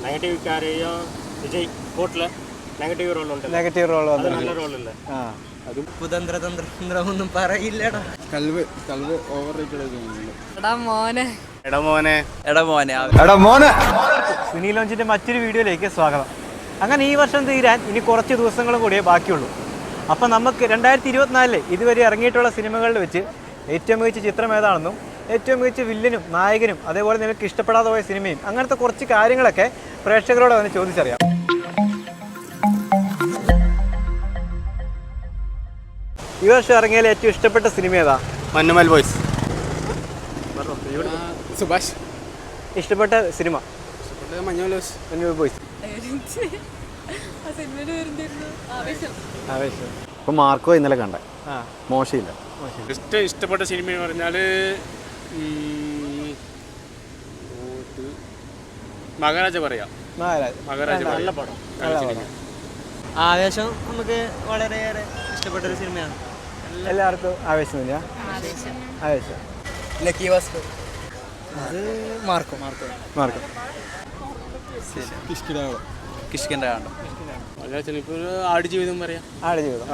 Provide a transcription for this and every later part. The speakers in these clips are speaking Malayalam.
Negative karyo Vijay കോട്ടില് negative role ഉണ്ട്. നെഗറ്റീവ് റോൾ അത് നല്ല റോളല്ലേ? അതും കുതന്ത്രതന്ത്രമൊന്നും പറയില്ലടാ. കൽവ് ഓവർ റേറ്റഡ് സിനി ലോഞ്ചിന്റെ മറ്റൊരു വീഡിയോയിലേക്ക് സ്വാഗതം. അങ്ങനെ ഈ വർഷം തീരാൻ ഇനി കുറച്ച് ദിവസങ്ങളും കൂടിയേ ബാക്കിയുള്ളൂ. അപ്പം നമുക്ക് 2024 ഇതുവരെ ഇറങ്ങിയിട്ടുള്ള സിനിമകളിൽ വെച്ച് ഏറ്റവും മികച്ച ചിത്രം ഏതാണെന്നും ഏറ്റവും മികച്ച വില്ലനും നായകനും അതേപോലെ നിങ്ങൾക്ക് ഇഷ്ടപ്പെടാതെ പോയ സിനിമയും അങ്ങനത്തെ കുറച്ച് കാര്യങ്ങളൊക്കെ പ്രേക്ഷകരോട് അവന് ചോദിച്ചറിയാം. ഈ വർഷം ഇറങ്ങിയാൽ ഏറ്റവും ഇഷ്ടപ്പെട്ട സിനിമ ഏതാ? മഞ്ഞുമൽ ബോയ്സ്. സുഭാഷ്. ഇഷ്ടപ്പെട്ട സിനിമ? മഞ്ഞുമൽ ബോയ്സ്. ആവേശം. ഇപ്പം മാർക്കോ ഇന്നലെ കണ്ടേ, മോശമില്ല. ഇഷ്ടപ്പെട്ട സിനിമ എന്ന് പറഞ്ഞാൽ മഹാരാജ പറയാം. മഹാരാജ നല്ല പടം. ആവേശം നമുക്ക് വളരെയേറെ ഇഷ്ടപ്പെട്ടൊരു സിനിമയാണ്. എല്ലാവർക്കും ആവേശം തന്നെയാ. ആവേശം. ലക്കി ഭാസ്കർ. അത് മാർക്കോ. കിഷ്കിൻ്റെ കാണും. ആടുജീവിതം പറയാം. ആടുജീവിതം.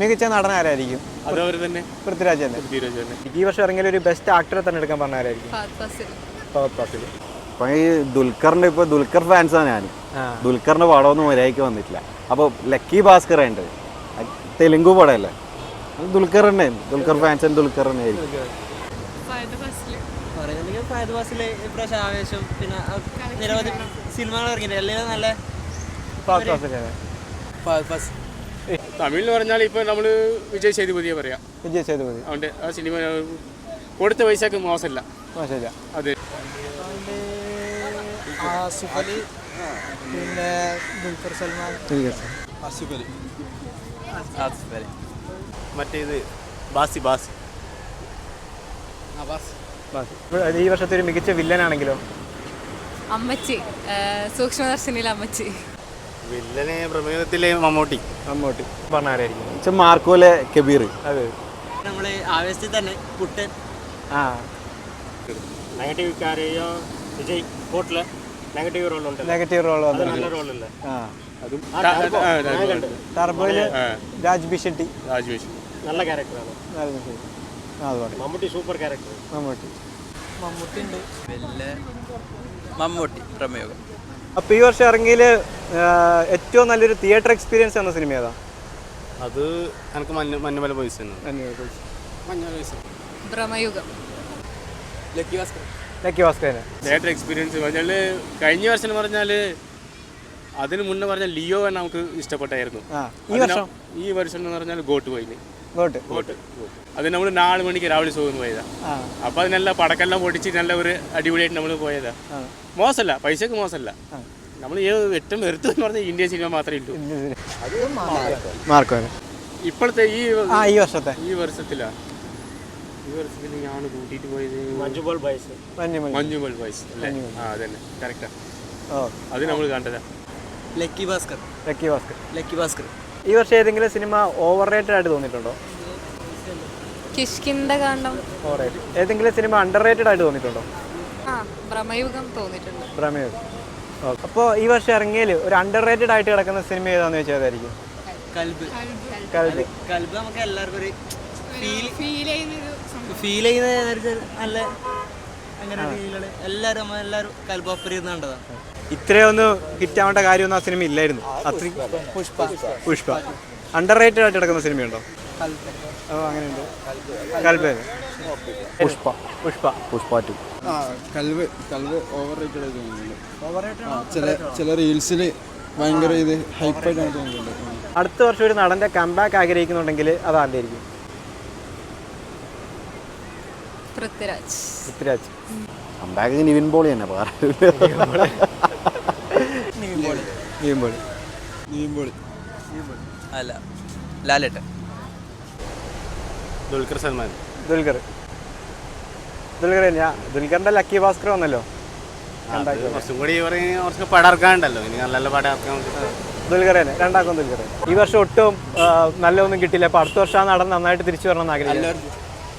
മികച്ച നടൻ ആരായിരിക്കും? അതവർ തന്നെ, പൃഥ്വിരാജ് തന്നെ. ഈ വർഷം ഇറങ്ങിയ ഒരു ബെസ്റ്റ് ആക്ടറെ തന്നെ എടുക്കാൻ പറഞ്ഞ ആരായിരിക്കും? ഫഹദ് ഫാസിൽ. അപ്പം ഈ ദുൽഖർ ഫാൻസാണ് ഞാൻ. ദുൽഖറിന്റെ പടമൊന്നും മര്യാദയ്ക്ക് വന്നിട്ടില്ല. അപ്പോൾ ലക്കി ഭാസ്കർ ഉണ്ട്, തെലുങ്ക് പടമല്ലേ, ദുൽഖർ തന്നെ. ദുൽഖർ ഫാൻസ് ദുൽഖർ തന്നെ ആയിരിക്കും. ഫഹദ് ഫാസിൽ ഇപ്രാവശ്യം ആവേശം, പിന്നെ നിരവധി സിനിമകൾ ഇറങ്ങിയിട്ടുണ്ട്. എല്ലാം നല്ല തമിഴിൽ പറഞ്ഞാൽ ഇപ്പൊ നമ്മള് വിജയ് സേതുപതിയെ പറയാം. വിജയ് സേതുപതി. അവന്റെ ആ സിനിമ കൊടുത്ത പൈസക്ക് മോശമില്ല. അതെ. ആസിഫ് അലി, പിന്നെ ദുൽഖർ സൽമാൻ, ആസിഫ് അലി. മറ്റേത് ബാസി. ഈ വർഷത്തെ ഒരു മികച്ച വില്ലനാണെങ്കിലോ? അമ്മച്ചി, സൂക്ഷ്മദർശിനിയിലെ അമ്മച്ചി. വില്ലനെ പ്രമേയത്തിലെ മമ്മൂട്ടി പറഞ്ഞ ആരായിരിക്കും? മാർക്കോയിലെ കബീർ. അതെ. നമ്മള് ആവേശത്തിൽ തന്നെ കുട്ടൻ. Negative karyo Vijay കോട്ടില് negative role ഉണ്ട്. നെഗറ്റീവ് റോൾ നല്ല റോളല്ലേ? അതും ടർബോയില് രാജ്ബി ഷെട്ടി. നല്ല ക്യാരക്ടറാണ്. Mammootty super character. മമ്മൂട്ടി പ്രമേയം. അപ്പോൾ ഈ വർഷം ഇറങ്ങിയതിൽ ഏറ്റവും നല്ലൊരു തിയേറ്റർ എക്സ്പീരിയൻസ് എന്ന സിനിമ ഏതാ? അത് എനിക്ക് Manjummel boys. Bramayugam. Lucky Bhaskar. Theatre experience പറഞ്ഞാൽ കഴിഞ്ഞ വർഷം പറഞ്ഞാൽ അതിന് മുന്നേ പറഞ്ഞാൽ ലിയോ തന്നെ നമുക്ക് ഇഷ്ടപ്പെട്ടായിരുന്നു. ഈ വർഷം എന്ന് പറഞ്ഞാൽ ഗോട്ട് പോയിന്. അത് നമ്മൾ 4 മണിക്ക് രാവിലെ ഷോന്ന് പോയതാ. അപ്പൊ അതിനെല്ലാം പടക്കെല്ലാം പൊടിച്ച് നല്ല ഒരു അടിപൊളിയായിട്ട് നമ്മൾ പോയതാ. മോശമല്ല, പൈസക്ക് മോശമല്ല. നമ്മൾ ഏറ്റവും വെറുത്ത് എന്ന് പറഞ്ഞാൽ ഇന്ത്യൻ സിനിമ മാത്രമേ ഉള്ളൂ. ഇപ്പോഴത്തെ ഈ വർഷത്തിൽ ഞാൻ കൂട്ടിയിട്ട് പോയത് മഞ്ഞുമൽ ബോയ്സ് അല്ലേ? അതന്നെ കറക്റ്റാ. അത് നമ്മൾ കണ്ടതാ. ലക്കി ഭാസ്കർ. ഈ വർഷം ഏതെങ്കിലും സിനിമ ഓവർ റേറ്റഡ് ആയിട്ട് തോന്നിയിട്ടുണ്ടോ? കിഷ്കിന്റെ കാണ്ഡം. ഏതെങ്കിലും സിനിമ അണ്ടർ റേറ്റഡ് ആയിട്ട് തോന്നിയിട്ടുണ്ടോ? ഭ്രമയുഗം തോന്നിയിട്ടുണ്ട്. ഭ്രമയുഗം. അപ്പോൾ ഈ വർഷം ഇറങ്ങിയതിൽ ഒരു അണ്ടർ റേറ്റഡ് ആയിട്ട് കിടക്കുന്ന സിനിമ ഏതാന്ന് വെച്ചാൽ ഏതായിരിക്കും? കൽബ് നമുക്ക് എല്ലാവർക്കും ഒരു ഫീൽ ചെയ്യുന്ന നല്ല അങ്ങനെ ഫീലുകൾ എല്ലാവരും കൽബ് ഒപ്പരി കണ്ടതാണ്. ഇത്രയൊന്നും ഹിറ്റാവേണ്ട കാര്യമൊന്നും ആ സിനിമ ഇല്ലായിരുന്നു. അത്രയും. പുഷ്പ അണ്ടർ റേറ്റഡ് ആയിട്ട് കിടക്കുന്ന സിനിമയുണ്ടോ? അങ്ങനെയുണ്ട്. പുഷ്പ 2. കൽവ് ഓവർ റേറ്റഡ് ആയി തോന്നുന്നുണ്ട്. ചില റീൽസിൽ ഭയങ്കര ഇത് ഹൈപ്പായിട്ടാണ് തോന്നുന്നുണ്ട്. അടുത്ത വർഷം ഒരു നടന്റെ കംബാക്ക് ആഗ്രഹിക്കുന്നുണ്ടെങ്കിൽ അതായിരിക്കും? പൃഥ്വിരാജ്. കംബാക്ക് നിവിൻ പോളി തന്നെ. അല്ല, ലാലേട്ടൻ. ദുൽഖർ സൽമാൻ. ദുൽഖറിന്റെ ലക്കി ഭാസ്കർ വന്നല്ലോ. കുറച്ചും കൂടി കുറച്ച് പടം ഇറക്കാനുണ്ടല്ലോ. ഇനി നല്ല പടം ഇറക്കാൻ ദുൽഖർ തന്നെ. രണ്ടാക്കും ദുൽഖർ. ഈ വർഷം ഒട്ടും നല്ലതൊന്നും കിട്ടില്ല. അപ്പോൾ അടുത്ത വർഷം ആ നടൻ നന്നായിട്ട് തിരിച്ചു വരണമെന്ന് ആഗ്രഹിക്കുന്നു.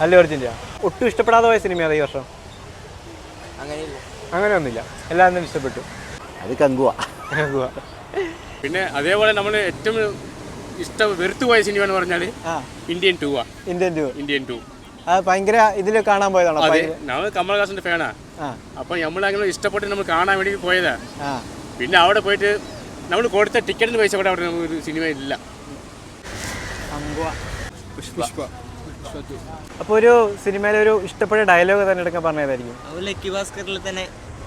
അല്ലു അർജുൻ്റെ ഒട്ടും ഇഷ്ടപ്പെടാതെ പോയ സിനിമ ഏതാ ഈ വർഷം? അങ്ങനെയൊന്നുമില്ല, എല്ലാവരും ഇഷ്ടപ്പെട്ടു. അത് കങ്കുവ. പിന്നെ അതേപോലെ നമ്മൾ ഏറ്റവും വെറുത്തു പോയ സിനിമ എന്ന് പറഞ്ഞാൽ ഇന്ത്യൻ 2 ആ. ഇന്ത്യൻ 2 അത് ഭയങ്കര ഇതിൽ കാണാൻ പോയതാണോ? അതെ, നമ്മൾ കമൽഹാസന്റെ ഫാനാ. അപ്പൊ നമ്മളങ്ങനെ ഇഷ്ടപ്പെട്ട് നമ്മൾ കാണാൻ വേണ്ടി പോയതാ. പിന്നെ അവിടെ പോയിട്ട് നമ്മൾ കൊടുത്ത ടിക്കറ്റിന് പൈസ കൂടെ അവിടെ ഒരു സിനിമ ഇല്ല. പുഷ്പ. അപ്പോൾ ഒരു സിനിമയിലെ ഒരു ഇഷ്ടപ്പെട്ട ഡയലോഗ് തന്നെ എടുക്കാൻ പറഞ്ഞതായിരിക്കും. ലക്കി ഭാസ്കറിൽ തന്നെ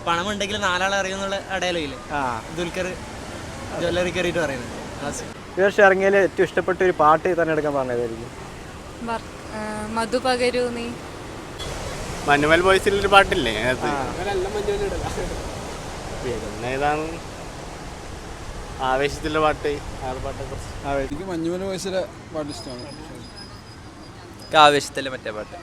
പണമുണ്ടെങ്കിൽ 4 ആൾ അറിയുന്നുള്ള ഡയലോഗില്ലേ, ദുൽഖർ ജ്വല്ലറി കയറിയിട്ട് പറയുന്നത്. ഈ വർഷം ഇറങ്ങിയതിൽ ഏറ്റവും ഇഷ്ടപ്പെട്ട ഒരു പാട്ട് തന്നെ എടുക്കാൻ പറഞ്ഞതായിരിക്കും. മധു പകരൂ നീ. മഞ്ഞുമൽ ബോയ്സിലൊരു പാട്ടില്ലേ പിന്നെ ഏതാണ് ആവേശത്തിലുള്ള പാട്ട്? എനിക്ക് മഞ്ഞുമല വയസ്സിലെ പാട്ട് ഇഷ്ടമാണ്. ആവേശത്തിലെ മറ്റേ പാട്ട്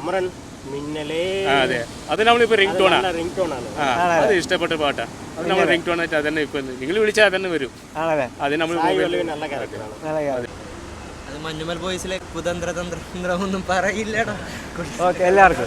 അമരൻ മിന്നലേ. അതെ, അത് നമ്മളിപ്പോ റിംഗ് ടോൺ ആണ്. അത് ഇഷ്ടപ്പെട്ട പാട്ടാ. അത് നമ്മൾ റിംഗ് ടോൺ ആയിട്ട് അതന്നെ ഇപ്പൊ നിങ്ങൾ വിളിച്ചാൽ അതന്നെ വരും. അത് നമ്മൾ അത് മഞ്ഞുമൽ ബോയ്സിലെ കുതന്ത്രതന്ത്രം ഒന്നും പറയില്ലടാ. ഓക്കെ, എല്ലാവർക്കും